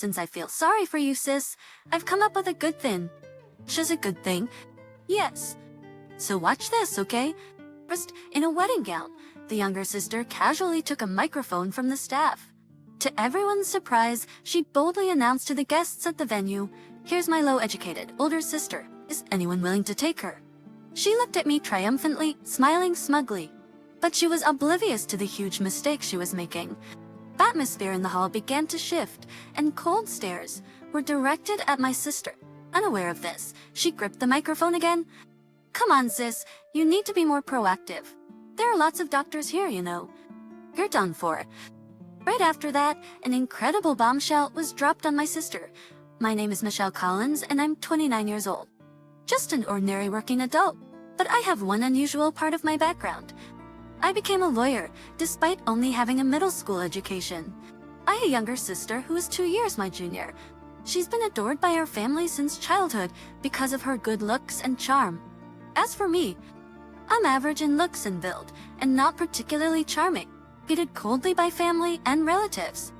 Since I feel sorry for you, sis, I've come up with a good thing. She's a good thing? Yes. So watch this, okay? First, in a wedding gown, the younger sister casually took a microphone from the staff. To everyone's surprise, she boldly announced to the guests at the venue, "Here's my low-educated older sister. Is anyone willing to take her?" She looked at me triumphantly, smiling smugly. But she was oblivious to the huge mistake she was making. The atmosphere in the hall began to shift, and cold stares were directed at my sister. Unaware of this, she gripped the microphone again. "Come on, sis, you need to be more proactive. There are lots of doctors here, you know. You're done for." Right after that, an incredible bombshell was dropped on my sister. My name is Michelle Collins, and I'm 29 years old. Just an ordinary working adult. But I have one unusual part of my background. I became a lawyer, despite only having a middle school education. I have a younger sister who is 2 years my junior. She's been adored by our family since childhood because of her good looks and charm. As for me, I'm average in looks and build, and not particularly charming, treated coldly by family and relatives.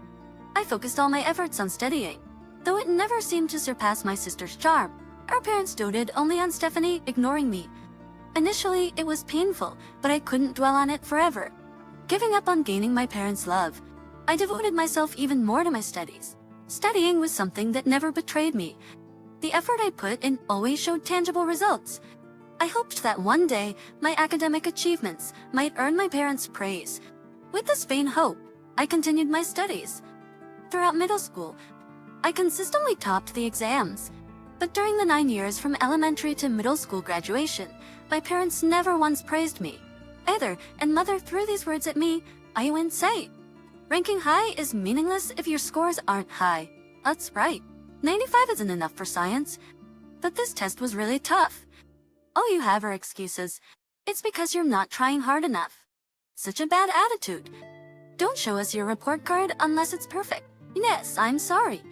I focused all my efforts on studying, though it never seemed to surpass my sister's charm. Our parents doted only on Stephanie, ignoring me. Initially, it was painful, but I couldn't dwell on it forever. Giving up on gaining my parents' love, I devoted myself even more to my studies. Studying was something that never betrayed me. The effort I put in always showed tangible results. I hoped that one day, my academic achievements might earn my parents' praise. With this vain hope, I continued my studies. Throughout middle school, I consistently topped the exams. But during the 9 years from elementary to middle school graduation, my parents never once praised me. Either, and mother threw these words at me, "I wouldn't say. Ranking high is meaningless if your scores aren't high." That's right. 95 isn't enough for science. But this test was really tough. All you have are excuses. It's because you're not trying hard enough. Such a bad attitude. Don't show us your report card unless it's perfect. Yes, I'm sorry.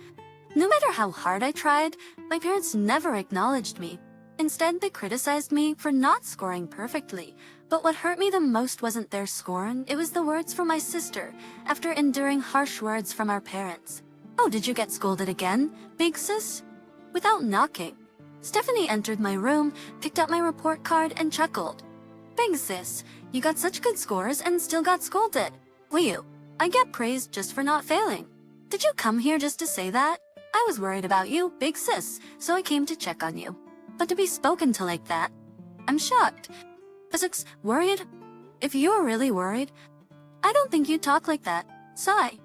No matter how hard I tried, my parents never acknowledged me. Instead, they criticized me for not scoring perfectly. But what hurt me the most wasn't their scorn, it was the words from my sister, after enduring harsh words from our parents. "Oh, did you get scolded again, big sis?" Without knocking, Stephanie entered my room, picked up my report card, and chuckled. "Big sis, you got such good scores and still got scolded. Will you? I get praised just for not failing. Did you come here just to say that? I was worried about you, big sis, so I came to check on you. But to be spoken to like that, I'm shocked." Physics, worried? If you were really worried, I don't think you'd talk like that. Sigh.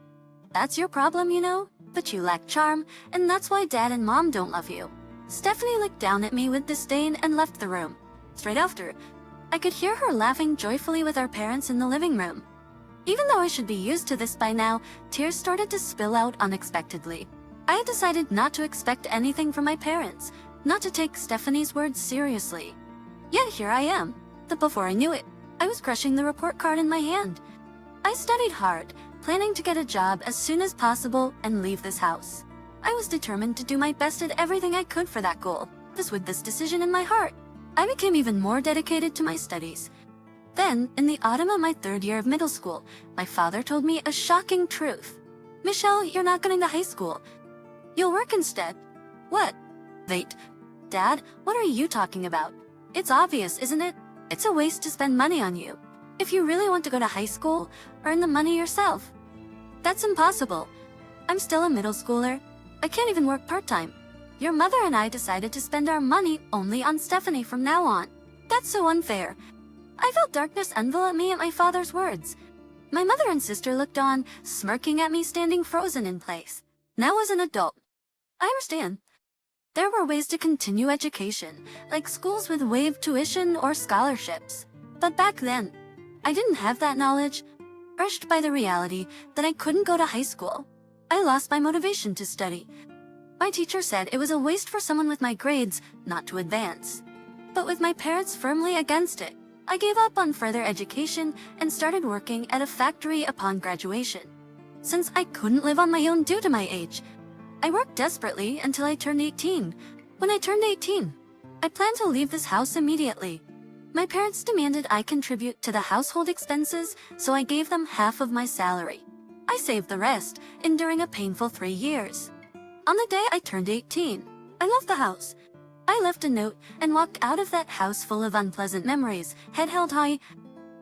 That's your problem, you know? But you lack charm, and that's why Dad and Mom don't love you. Stephanie looked down at me with disdain and left the room. Straight after, I could hear her laughing joyfully with our parents in the living room. Even though I should be used to this by now, tears started to spill out unexpectedly. I had decided not to expect anything from my parents, not to take Stephanie's words seriously. Yet here I am. But before I knew it, I was crushing the report card in my hand. I studied hard, planning to get a job as soon as possible and leave this house. I was determined to do my best at everything I could for that goal. With this decision in my heart, I became even more dedicated to my studies. Then, in the autumn of my 3rd year of middle school, my father told me a shocking truth. "Michelle, you're not going to high school. You'll work instead." What? Wait, Dad, what are you talking about? It's obvious, isn't it? It's a waste to spend money on you. If you really want to go to high school, earn the money yourself. That's impossible. I'm still a middle schooler. I can't even work part-time. Your mother and I decided to spend our money only on Stephanie from now on. That's so unfair. I felt darkness envelop me at my father's words. My mother and sister looked on, smirking at me standing frozen in place. Now as an adult, I understand. There were ways to continue education, like schools with waived tuition or scholarships. But back then, I didn't have that knowledge. Crushed by the reality that I couldn't go to high school, I lost my motivation to study. My teacher said it was a waste for someone with my grades not to advance. But with my parents firmly against it, I gave up on further education and started working at a factory upon graduation. Since I couldn't live on my own due to my age, I worked desperately until I turned 18. When I turned 18, I planned to leave this house immediately. My parents demanded I contribute to the household expenses, so I gave them half of my salary. I saved the rest, enduring a painful 3 years. On the day I turned 18, I left the house. I left a note and walked out of that house full of unpleasant memories, head held high.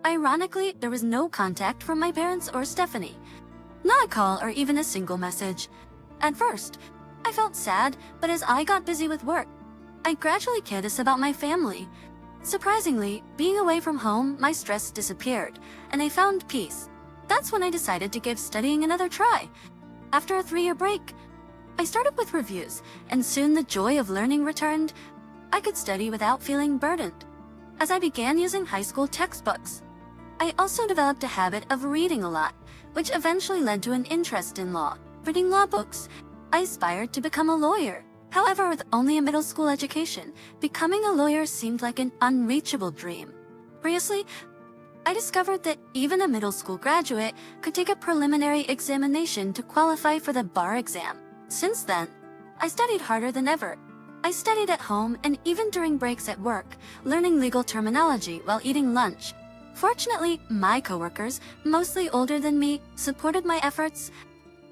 Ironically, there was no contact from my parents or Stephanie. Not a call or even a single message. At first, I felt sad, but as I got busy with work, I gradually cared less about my family. Surprisingly, being away from home, my stress disappeared, and I found peace. That's when I decided to give studying another try. After a 3-year break, I started with reviews, and soon the joy of learning returned. I could study without feeling burdened. As I began using high school textbooks, I also developed a habit of reading a lot, which eventually led to an interest in law. Reading law books, I aspired to become a lawyer. However, with only a middle school education, becoming a lawyer seemed like an unreachable dream. Curiously, I discovered that even a middle school graduate could take a preliminary examination to qualify for the bar exam. Since then, I studied harder than ever. I studied at home and even during breaks at work, learning legal terminology while eating lunch. Fortunately, my coworkers, mostly older than me, supported my efforts.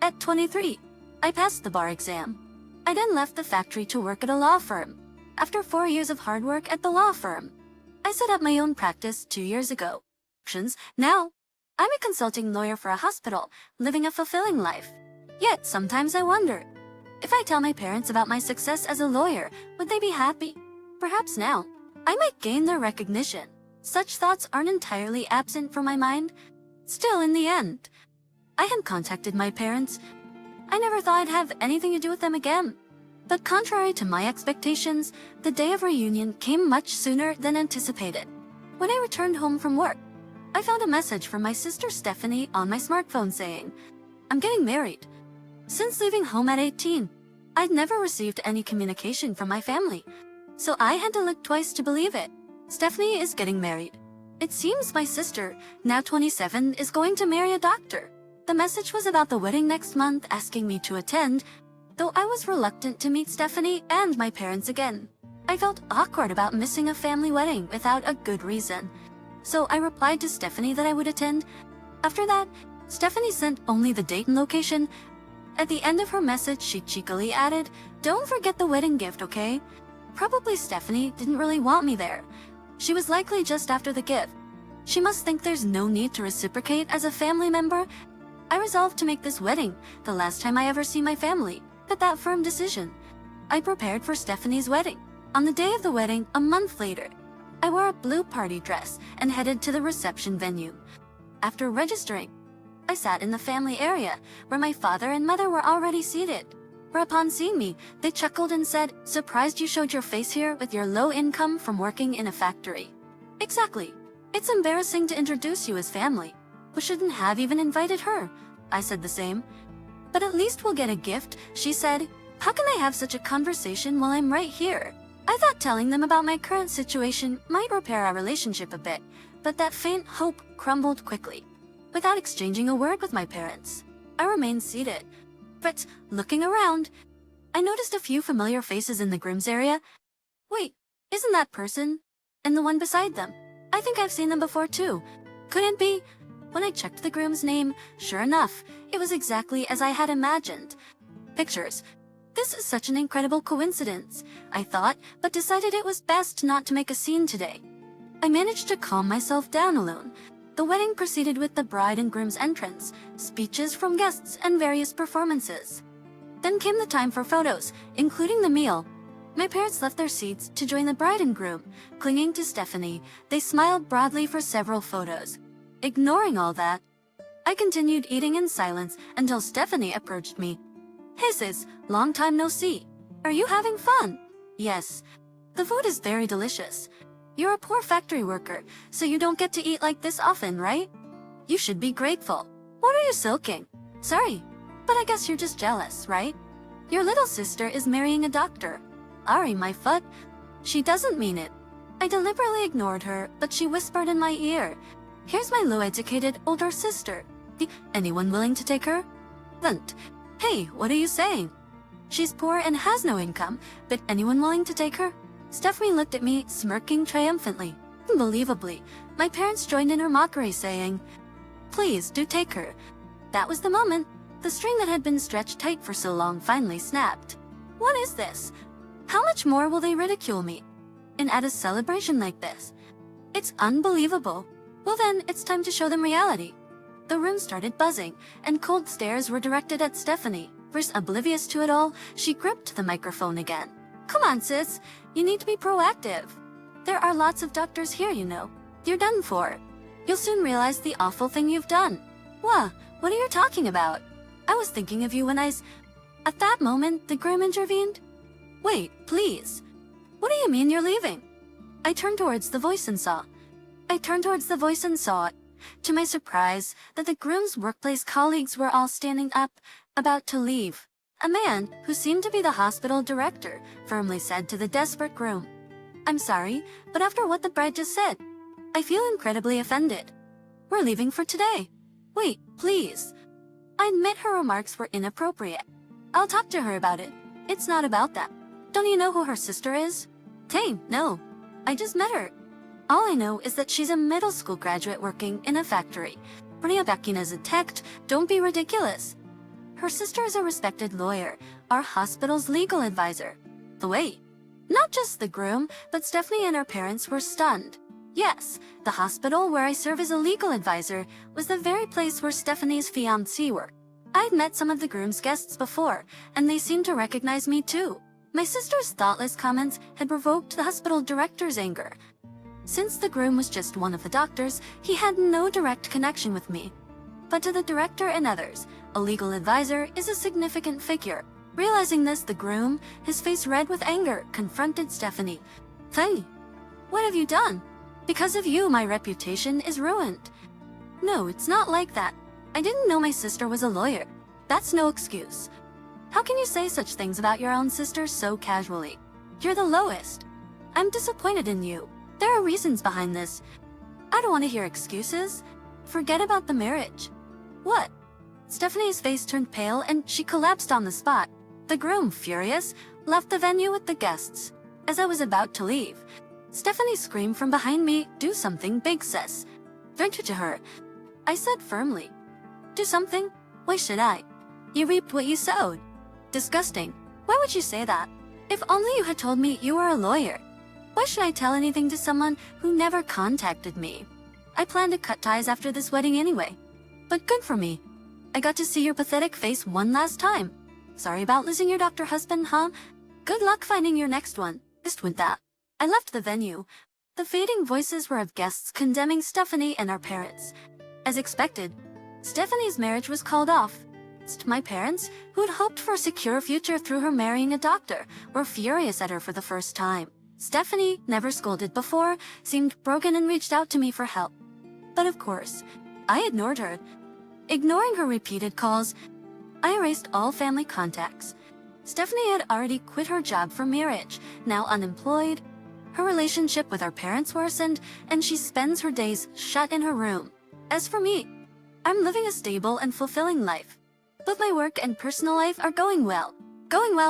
At 23, I passed the bar exam. I then left the factory to work at a law firm. After 4 years of hard work at the law firm, I set up my own practice 2 years ago. Now, I'm a consulting lawyer for a hospital, living a fulfilling life. Yet sometimes I wonder, if I tell my parents about my success as a lawyer, would they be happy? Perhaps now, I might gain their recognition. Such thoughts aren't entirely absent from my mind. Still, in the end, I had contacted my parents. I never thought I'd have anything to do with them again. But contrary to my expectations, the day of reunion came much sooner than anticipated. When I returned home from work, I found a message from my sister Stephanie on my smartphone saying, "I'm getting married." Since leaving home at 18, I'd never received any communication from my family, so I had to look twice to believe it. Stephanie is getting married. It seems my sister, now 27, is going to marry a doctor. The message was about the wedding next month, asking me to attend, though I was reluctant to meet Stephanie and my parents again. I felt awkward about missing a family wedding without a good reason, so I replied to Stephanie that I would attend. After that, Stephanie sent only the date and location. At the end of her message, she cheekily added, "Don't forget the wedding gift, okay?" Probably Stephanie didn't really want me there. She was likely just after the gift. She must think there's no need to reciprocate as a family member. I resolved to make this wedding the last time I ever see my family. With that firm decision, I prepared for Stephanie's wedding. On the day of the wedding, a month later, I wore a blue party dress and headed to the reception venue. After registering, I sat in the family area, where my father and mother were already seated. Whereupon seeing me, they chuckled and said, "Surprised you showed your face here with your low income from working in a factory." Exactly. It's embarrassing to introduce you as family. We shouldn't have even invited her. I said the same. "But at least we'll get a gift," she said. "How can I have such a conversation while I'm right here?" I thought telling them about my current situation might repair our relationship a bit, but that faint hope crumbled quickly. Without exchanging a word with my parents, I remained seated. But, looking around, I noticed a few familiar faces in the groom's area. Wait, isn't that person? And the one beside them? I think I've seen them before too. Couldn't be? When I checked the groom's name, sure enough, it was exactly as I had imagined. Pictures. This is such an incredible coincidence, I thought, but decided it was best not to make a scene today. I managed to calm myself down alone. The wedding proceeded with the bride and groom's entrance, speeches from guests, and various performances. Then came the time for photos, including the meal. My parents left their seats to join the bride and groom. Clinging to Stephanie, they smiled broadly for several photos. Ignoring all that, I continued eating in silence until Stephanie approached me. "Hey sis, long time no see. Are you having fun?" "Yes. The food is very delicious. You're a poor factory worker, so you don't get to eat like this often, right? You should be grateful. What are you sulking?" "Sorry, but I guess you're just jealous, right? Your little sister is marrying a doctor." "Ari, my foot. She doesn't mean it." I deliberately ignored her, but she whispered in my ear, "Here's my low-educated older sister. Anyone willing to take her?" "Vent. Hey, what are you saying?" "She's poor and has no income, but anyone willing to take her?" Stephanie looked at me, smirking triumphantly. Unbelievably, my parents joined in her mockery, saying, "Please do take her." That was the moment. The string that had been stretched tight for so long finally snapped. What is this? How much more will they ridicule me? And at a celebration like this? It's unbelievable. Well then, it's time to show them reality. The room started buzzing, and cold stares were directed at Stephanie. First, oblivious to it all, she gripped the microphone again. Come on, sis. You need to be proactive. There are lots of doctors here, you know. You're done for. You'll soon realize the awful thing you've done. What are you talking about? I was thinking of you when At that moment, the groom intervened. Wait, please. What do you mean you're leaving? I turned towards the voice and saw, to my surprise, that the groom's workplace colleagues were all standing up, about to leave. A man, who seemed to be the hospital director, firmly said to the desperate groom, I'm sorry, but after what the bride just said, I feel incredibly offended. We're leaving for today. Wait, please. I admit her remarks were inappropriate. I'll talk to her about it. It's not about that. Don't you know who her sister is? Tame, no. I just met her. All I know is that she's a middle school graduate working in a factory. Payback as a tech, don't be ridiculous. Her sister is a respected lawyer, our hospital's legal advisor. The wait. Not just the groom, but Stephanie and her parents were stunned. Yes, the hospital where I serve as a legal advisor was the very place where Stephanie's fiancé worked. I'd met some of the groom's guests before, and they seemed to recognize me too. My sister's thoughtless comments had provoked the hospital director's anger. Since the groom was just one of the doctors, he had no direct connection with me. But to the director and others, a legal advisor is a significant figure. Realizing this, the groom, his face red with anger, confronted Stephanie. Hey, what have you done? Because of you, my reputation is ruined. No, it's not like that. I didn't know my sister was a lawyer. That's no excuse. How can you say such things about your own sister so casually? You're the lowest. I'm disappointed in you. There are reasons behind this. I don't want to hear excuses. Forget about the marriage. What? Stephanie's face turned pale and she collapsed on the spot. The groom, furious, left the venue with the guests. As I was about to leave, Stephanie screamed from behind me, do something big, sis. Venture to her. I said firmly. Do something? Why should I? You reaped what you sowed. Disgusting. Why would you say that? If only you had told me you were a lawyer. Why should I tell anything to someone who never contacted me? I plan to cut ties after this wedding anyway. But good for me. I got to see your pathetic face one last time. Sorry about losing your doctor husband, huh? Good luck finding your next one. Just with that, I left the venue. The fading voices were of guests condemning Stephanie and our parents. As expected, Stephanie's marriage was called off. My parents, who had hoped for a secure future through her marrying a doctor, were furious at her for the first time. Stephanie, never scolded before, seemed broken and reached out to me for help. But of course, I ignored her. Ignoring her repeated calls, I erased all family contacts. Stephanie had already quit her job for marriage, now unemployed. Her relationship with our parents worsened, and she spends her days shut in her room. As for me, I'm living a stable and fulfilling life. Both my work and personal life are going well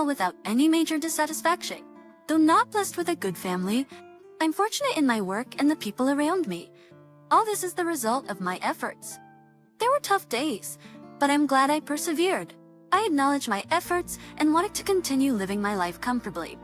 without any major dissatisfaction. Though not blessed with a good family, I'm fortunate in my work and the people around me. All this is the result of my efforts. There were tough days, but I'm glad I persevered. I acknowledge my efforts and wanted to continue living my life comfortably.